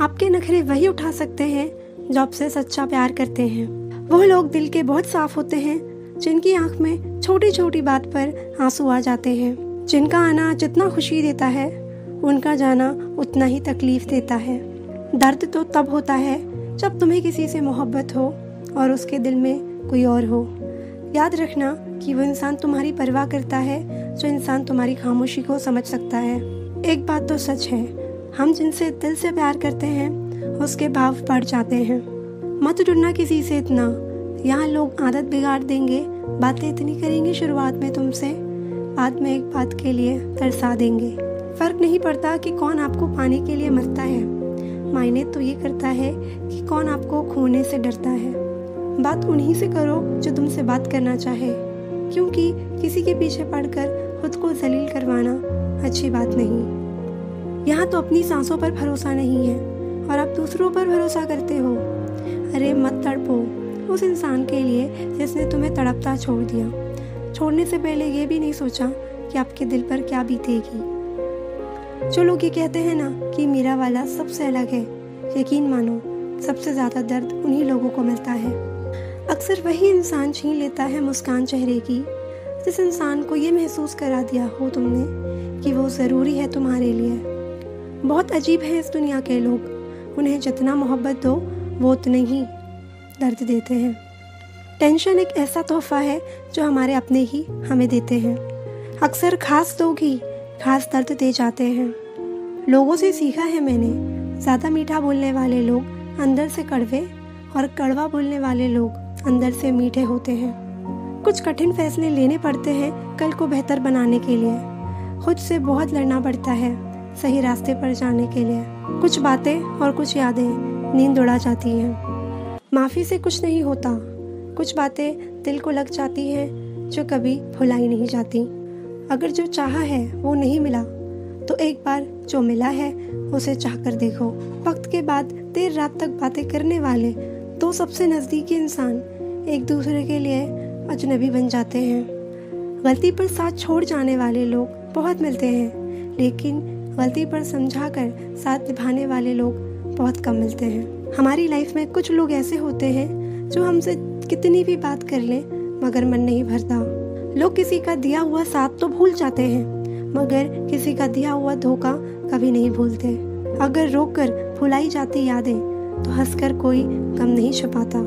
आपके नखरे वही उठा सकते हैं जो आपसे सच्चा प्यार करते हैं। वो लोग दिल के बहुत साफ होते हैं जिनकी आंख में छोटी छोटी बात पर आंसू आ जाते हैं। जिनका आना जितना खुशी देता है उनका जाना उतना ही तकलीफ देता है। दर्द तो तब होता है जब तुम्हें किसी से मोहब्बत हो और उसके दिल में कोई और हो। याद रखना कि वो इंसान तुम्हारी परवाह करता है जो इंसान तुम्हारी खामोशी को समझ सकता है। एक बात तो सच है, हम जिनसे दिल से प्यार करते हैं उसके भाव बढ़ जाते हैं। मत डरना किसी से इतना, यहाँ लोग आदत बिगाड़ देंगे। बातें इतनी करेंगे शुरुआत में तुमसे, बाद में एक बात के लिए तरसा देंगे। फर्क नहीं पड़ता कि कौन आपको पाने के लिए मरता है, मायने तो ये करता है कि कौन आपको खोने से डरता है। बात उन्हीं से करो जो तुमसे बात करना चाहे, क्योंकि किसी के पीछे पड़कर खुद को जलील करवाना अच्छी बात नहीं। यहाँ तो अपनी सांसों पर भरोसा नहीं है और आप दूसरों पर भरोसा करते हो। अरे मत तड़पो उस इंसान के लिए जिसने तुम्हें तड़पता छोड़ दिया। छोड़ने से पहले ये भी नहीं सोचा कि आपके दिल पर क्या बीतेगी। जो लोग ये कहते हैं ना कि मेरा वाला सबसे अलग है, यकीन मानो सबसे ज़्यादा दर्द उन्हीं लोगों को मिलता है। अक्सर वही इंसान छीन लेता है मुस्कान चेहरे की जिस इंसान को ये महसूस करा दिया हो तुमने कि वो ज़रूरी है तुम्हारे लिए। बहुत अजीब है इस दुनिया के लोग, उन्हें जितना मोहब्बत दो वो उतने ही दर्द देते हैं। टेंशन एक ऐसा तोहफा है जो हमारे अपने ही हमें देते हैं। अक्सर खास लोग ही खास दर्द दे जाते हैं। लोगों से सीखा है मैंने, ज़्यादा मीठा बोलने वाले लोग अंदर से कड़वे और कड़वा बोलने वाले लोग अंदर से मीठे होते हैं। कुछ कठिन फैसले लेने पड़ते हैं कल को बेहतर बनाने के लिए। खुद से बहुत लड़ना पड़ता है सही रास्ते पर जाने के लिए। कुछ बातें और कुछ यादें नींद उड़ा जाती हैं। माफ़ी से कुछ नहीं होता, कुछ बातें दिल को लग जाती हैं जो कभी भुलाई नहीं जाती। अगर जो चाहा है वो नहीं मिला तो एक बार जो मिला है उसे चाह कर देखो। वक्त के बाद देर रात तक बातें करने वाले दो सबसे नज़दीकी इंसान एक दूसरे के लिए अजनबी बन जाते हैं। गलती पर साथ छोड़ जाने वाले लोग बहुत मिलते हैं, लेकिन गलती पर समझाकर साथ निभाने वाले लोग बहुत कम मिलते हैं। हमारी लाइफ में कुछ लोग ऐसे होते हैं जो हमसे कितनी भी बात कर लें मगर मन नहीं भरता। लोग किसी का दिया हुआ साथ तो भूल जाते हैं मगर किसी का दिया हुआ धोखा कभी नहीं भूलते। अगर रोककर भुलाई जाती यादें तो हंसकर कोई गम नहीं छुपाता।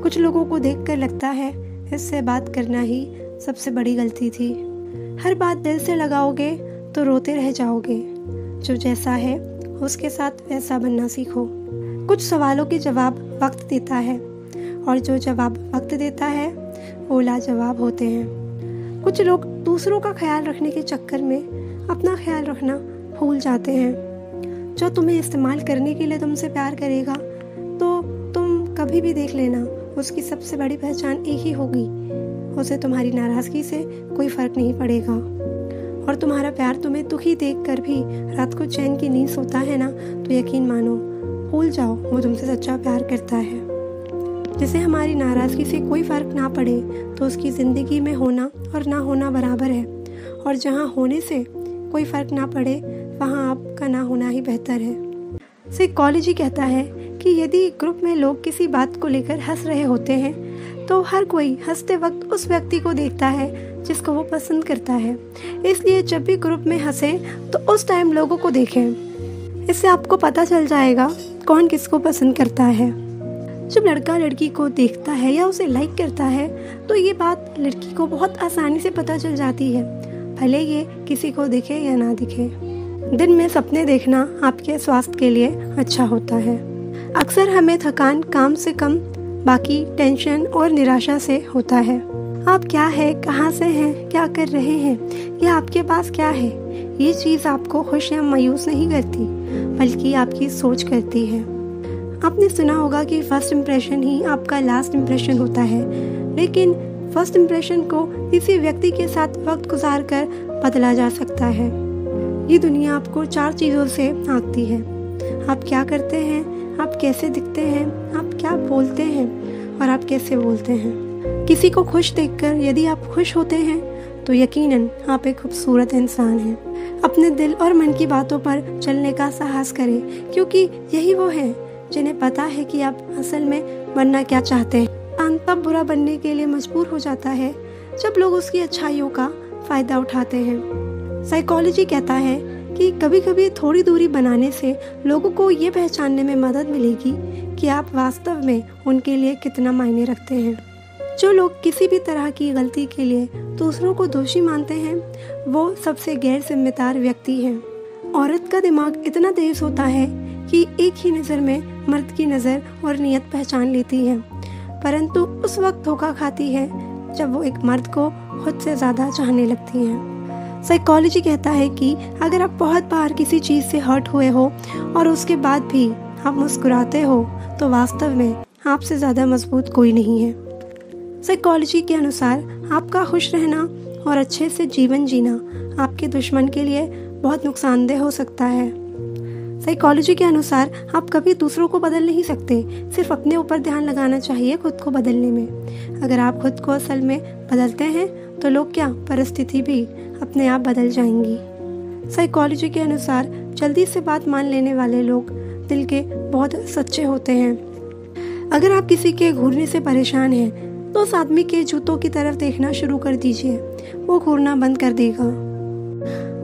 कुछ लोगों को देखकर लगता है इससे बात करना ही सबसे बड़ी गलती थी। हर बात दिल से लगाओगे तो रोते रह जाओगे। जो जैसा है उसके साथ वैसा बनना सीखो। कुछ सवालों के जवाब वक्त देता है और जो जवाब वक्त देता है वो लाजवाब होते हैं। कुछ लोग दूसरों का ख्याल रखने के चक्कर में अपना ख्याल रखना भूल जाते हैं। जो तुम्हें इस्तेमाल करने के लिए तुमसे प्यार करेगा तो तुम कभी भी देख लेना उसकी सबसे बड़ी पहचान एक ही होगी, उसे तुम्हारी नाराज़गी से कोई फ़र्क नहीं पड़ेगा। और तुम्हारा प्यार तुम्हें दुखी देखकर भी रात को चैन की नींद सोता है ना, तो यकीन मानो भूल जाओ वो तुमसे सच्चा प्यार करता है। जिसे हमारी नाराज़गी से कोई फ़र्क ना पड़े तो उसकी ज़िंदगी में होना और ना होना बराबर है, और जहाँ होने से कोई फ़र्क ना पड़े वहाँ आपका ना होना ही बेहतर है। साइकोलॉजी कहता है कि यदि ग्रुप में लोग किसी बात को लेकर हंस रहे होते हैं तो हर कोई हंसते वक्त उस व्यक्ति को देखता है जिसको वो पसंद करता है। इसलिए जब भी ग्रुप में हंसे तो उस टाइम लोगों को देखें। इससे आपको पता चल जाएगा कौन किसको पसंद करता है। जब लड़का लड़की को देखता है या उसे लाइक करता है तो ये बात लड़की को बहुत आसानी से पता चल जाती है, भले ये किसी को दिखे या ना दिखे। दिन में सपने देखना आपके स्वास्थ्य के लिए अच्छा होता है। अक्सर हमें थकान काम से कम बाकी टेंशन और निराशा से होता है। आप क्या है, कहाँ से हैं, क्या कर रहे हैं या आपके पास क्या है, ये चीज़ आपको खुश या मायूस नहीं करती बल्कि आपकी सोच करती है। आपने सुना होगा कि फर्स्ट इम्प्रेशन ही आपका लास्ट इम्प्रेशन होता है, लेकिन फर्स्ट इम्प्रेशन को किसी व्यक्ति के साथ वक्त गुजार कर बदला जा सकता है। ये दुनिया आपको 4 चीज़ों से आंकती है। आप क्या करते हैं, आप कैसे दिखते हैं, आप क्या बोलते हैं और आप कैसे बोलते हैं। किसी को खुश देखकर यदि आप खुश होते हैं तो यकीनन आप एक खूबसूरत इंसान हैं। अपने दिल और मन की बातों पर चलने का साहस करें, क्योंकि यही वो है जिन्हें पता है कि आप असल में बनना क्या चाहते हैं। इंसान तब बुरा बनने के लिए मजबूर हो जाता है जब लोग उसकी अच्छाइयों का फायदा उठाते हैं। साइकोलॉजी कहता है कि कभी कभी थोड़ी दूरी बनाने से लोगों को ये पहचानने में मदद मिलेगी कि आप वास्तव में उनके लिए कितना मायने रखते हैं। जो लोग किसी भी तरह की गलती के लिए दूसरों को दोषी मानते हैं, वो सबसे गैर जिम्मेदार व्यक्ति हैं। औरत का दिमाग इतना तेज होता है कि एक ही नज़र में मर्द की नज़र और नीयत पहचान लेती है, परंतु उस वक्त धोखा खाती है जब वो एक मर्द को खुद से ज़्यादा चाहने लगती है। साइकोलॉजी कहता है कि अगर आप बहुत बार किसी चीज़ से हर्ट हुए हो और उसके बाद भी आप मुस्कुराते हो, तो वास्तव में आपसे ज़्यादा मजबूत कोई नहीं है। साइकोलॉजी के अनुसार आपका खुश रहना और अच्छे से जीवन जीना आपके दुश्मन के लिए बहुत नुकसानदेह हो सकता है। साइकोलॉजी के अनुसार आप कभी दूसरों को बदल नहीं सकते, सिर्फ अपने ऊपर ध्यान लगाना चाहिए खुद को बदलने में। अगर आप खुद को असल में बदलते हैं तो लोग क्या, परिस्थिति भी अपने आप बदल जाएंगी। साइकोलॉजी के अनुसार जल्दी से बात मान लेने वाले लोग दिल के बहुत सच्चे होते हैं। अगर आप किसी के घूरने से परेशान हैं तो उस आदमी के जूतों की तरफ देखना शुरू कर दीजिए, वो घूरना बंद कर देगा।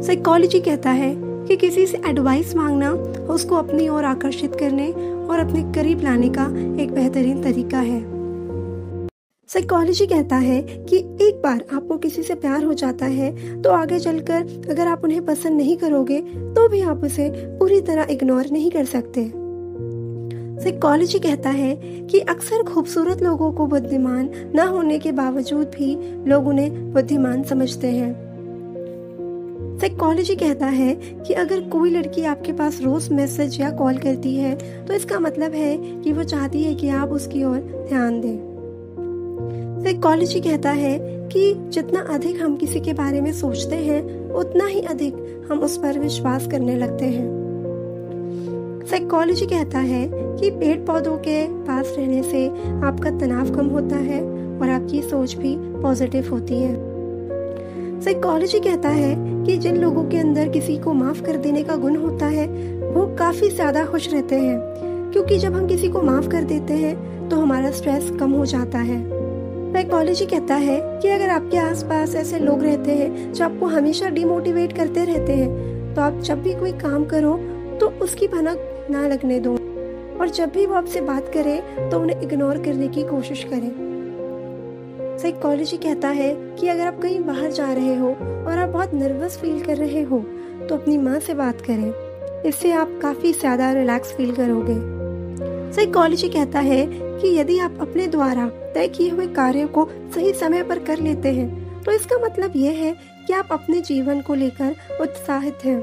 साइकोलॉजी कहता है कि किसी से एडवाइस मांगना उसको अपनी ओर आकर्षित करने और अपने करीब लाने का एक बेहतरीन तरीका है। साइकोलॉजी कहता है कि एक बार आपको किसी से प्यार हो जाता है तो आगे चलकर अगर आप उन्हें पसंद नहीं करोगे तो भी आप उसे पूरी तरह इग्नोर नहीं कर सकते। साइकोलॉजी कहता है कि अक्सर खूबसूरत लोगों को बुद्धिमान न होने के बावजूद भी लोग उन्हें बुद्धिमान समझते हैं। साइकोलॉजी कहता है कि अगर कोई लड़की आपके पास रोज मैसेज या कॉल करती है तो इसका मतलब है कि वो चाहती है कि आप उसकी ओर ध्यान दें। साइकोलॉजी कहता है कि जितना अधिक हम किसी के बारे में सोचते हैं उतना ही अधिक हम उस पर विश्वास करने लगते हैं। साइकोलॉजी कहता है कि पेड़ पौधों के पास रहने से आपका तनाव कम होता है और आपकी सोच भी पॉजिटिव होती है। साइकोलॉजी कहता है कि जिन लोगों के अंदर किसी को माफ कर देने का गुण होता है वो काफी ज्यादा खुश रहते हैं, क्योंकि जब हम किसी को माफ कर देते हैं तो हमारा स्ट्रेस कम हो जाता है। साइकोलॉजी कहता है कि अगर आपके आसपास ऐसे लोग रहते हैं जो आपको हमेशा डिमोटिवेट करते रहते हैं, तो आप जब भी कोई काम करो तो उसकी भनक ना लगने दो, और जब भी वो आपसे बात करे तो उन्हें इग्नोर करने की कोशिश करें। साइकोलॉजी कहता है कि अगर आप कहीं बाहर जा रहे हो और आप बहुत नर्वस फील कर रहे हो तो अपनी माँ से बात करें, इससे आप काफी ज्यादा रिलैक्स फील करोगे। साइकोलॉजी कहता है कि यदि आप अपने द्वारा तय किए हुए कार्य को सही समय पर कर लेते हैं तो इसका मतलब यह है कि आप अपने जीवन को लेकर उत्साहित हैं।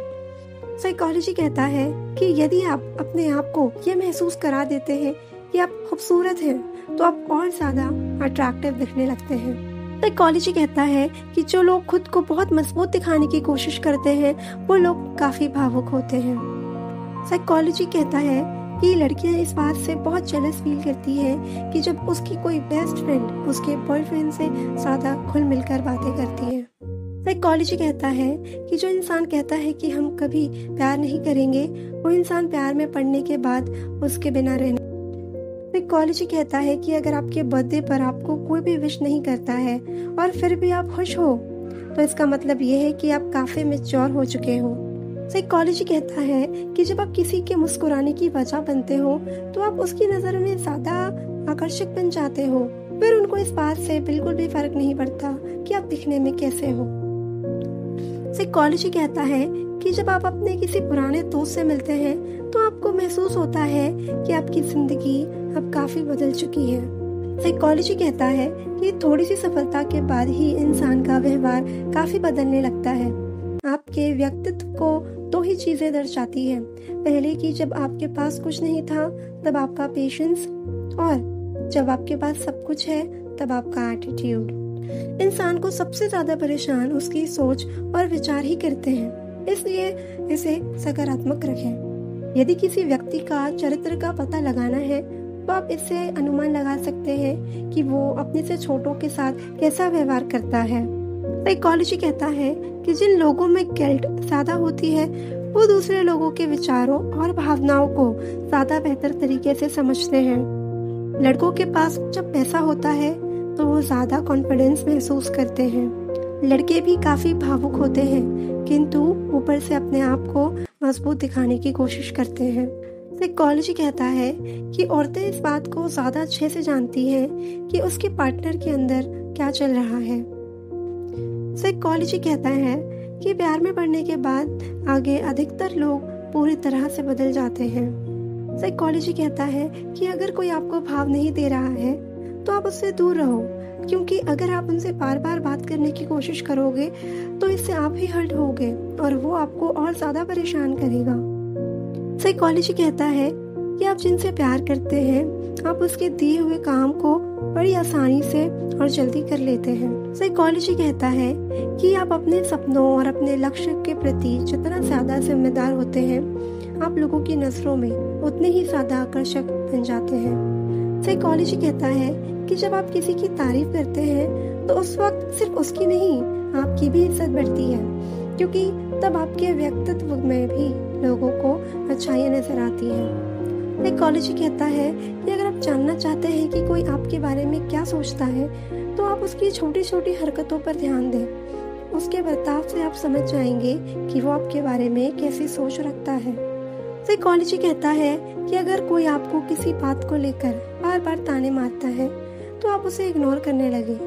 साइकोलॉजी कहता है कि यदि आप अपने आप को ये महसूस करा देते हैं कि आप खूबसूरत हैं तो आप और ज्यादा अट्रैक्टिव दिखने लगते हैं। साइकोलॉजी कहता है कि जो लोग खुद को बहुत मजबूत दिखाने की कोशिश करते हैं वो लोग काफी भावुक होते हैं। साइकोलॉजी कहता है कि लड़कियां इस बात से बहुत जेलस फील करती है कि जब उसकी कोई बेस्ट फ्रेंड उसके बॉयफ्रेंड से ज्यादा खुल मिलकर बातें करती है। साइकोलॉजी कहता है कि जो इंसान कहता है कि हम कभी प्यार नहीं करेंगे, वो इंसान प्यार में पड़ने के बाद उसके बिना रहने। साइकोलॉजी कहता है कि अगर आपके बर्थडे पर आपको कोई भी विश नहीं करता है और फिर भी आप खुश हो तो इसका मतलब ये है कि आप काफी मैच्योर हो चुके हो। साइकोलॉजी कहता है कि जब आप किसी के मुस्कुराने की वजह बनते हो तो आप उसकी नजर में ज्यादा आकर्षक बन जाते हो, फिर उनको इस बात से बिल्कुल भी फर्क नहीं पड़ता कि आप दिखने में कैसे हो। साइकोलॉजी कहता है कि जब आप अपने किसी पुराने दोस्त से मिलते हैं तो आपको महसूस होता है कि आपकी जिंदगी अब काफी बदल चुकी है। साइकोलॉजी कहता है कि थोड़ी सी सफलता के बाद ही इंसान का व्यवहार काफी बदलने लगता है। आपके व्यक्तित्व को दो ही चीजें दर्शाती है, पहले कि जब आपके पास कुछ नहीं था तब आपका पेशेंस, और जब आपके पास सब कुछ है तब आपका एटीट्यूड। इंसान को सबसे ज्यादा परेशान उसकी सोच और विचार ही करते हैं, इसलिए इसे सकारात्मक रखें। यदि किसी व्यक्ति का चरित्र का पता लगाना है तो आप इससे अनुमान लगा सकते हैं कि वो अपने से छोटों के साथ कैसा व्यवहार करता है। साइकोलॉजी कहता है कि जिन लोगों में गिल्ट ज़्यादा होती है वो दूसरे लोगों के विचारों और भावनाओं को ज़्यादा बेहतर तरीके से समझते हैं। लड़कों के पास जब पैसा होता है तो वो ज़्यादा कॉन्फिडेंस महसूस करते हैं। लड़के भी काफ़ी भावुक होते हैं किंतु ऊपर से अपने आप को मजबूत दिखाने की कोशिश करते हैं। साइकोलॉजी कहता है कि औरतें इस बात को ज़्यादा अच्छे से जानती हैं कि उसके पार्टनर के अंदर क्या चल रहा है। साइकोलॉजी कहता है कि प्यार में पड़ने के बाद आगे अधिकतर लोग पूरी तरह से बदल जाते हैं। साइकोलॉजी कहता है कि अगर कोई आपको भाव नहीं दे रहा है तो आप उससे दूर रहो, क्योंकि अगर आप उनसे बार बार बात करने की कोशिश करोगे तो इससे आप ही हर्ट होगे और वो आपको और ज़्यादा परेशान करेगा। साइकोलॉजी कहता है कि आप जिनसे प्यार करते हैं आप उसके दिए हुए काम को बड़ी आसानी से और जल्दी कर लेते हैं। साइकोलॉजी कहता है कि आप अपने सपनों और अपने लक्ष्य के प्रति जितना ज़्यादा जिम्मेदार होते हैं आप लोगों की नज़रों में उतने ही ज़्यादा आकर्षक बन जाते हैं। साइकोलॉजी कहता है कि जब आप किसी की तारीफ करते हैं तो उस वक्त सिर्फ उसकी नहीं आपकी भी इज्जत बढ़ती है, क्योंकि तब आपके व्यक्तित्व में भी लोगों को अच्छाइयाँ नजर आती हैं। साइकोलॉजी कहता है कि अगर आप जानना चाहते हैं कि कोई आपके बारे में क्या सोचता है तो आप उसकी छोटी छोटी हरकतों पर ध्यान दें। उसके बर्ताव से आप समझ जाएंगे कि वो आपके बारे में कैसी सोच रखता है। साइकोलॉजी कहता है कि अगर कोई आपको किसी बात को लेकर बार बार ताने मारता है तो आप उसे इग्नोर करने लगे।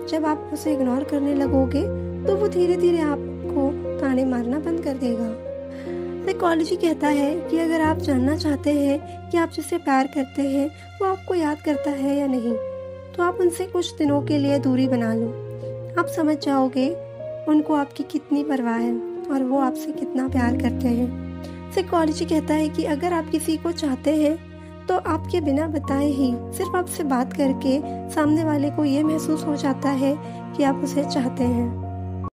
जब आप उसे इग्नोर करने लगोगे तो वो धीरे धीरे आपको ताने मारना बंद कर देगा। साइकोलॉजी कहता है कि अगर आप जानना चाहते हैं कि आप जिससे प्यार करते हैं वो आपको याद करता है या नहीं तो आप उनसे कुछ दिनों के लिए दूरी बना लो। आप समझ जाओगे उनको आपकी कितनी परवाह है और वो आपसे कितना प्यार करते हैं। साइकोलॉजी कहता है कि अगर आप किसी को चाहते हैं तो आपके बिना बताए ही सिर्फ आपसे बात करके सामने वाले को ये महसूस हो जाता है कि आप उसे चाहते हैं।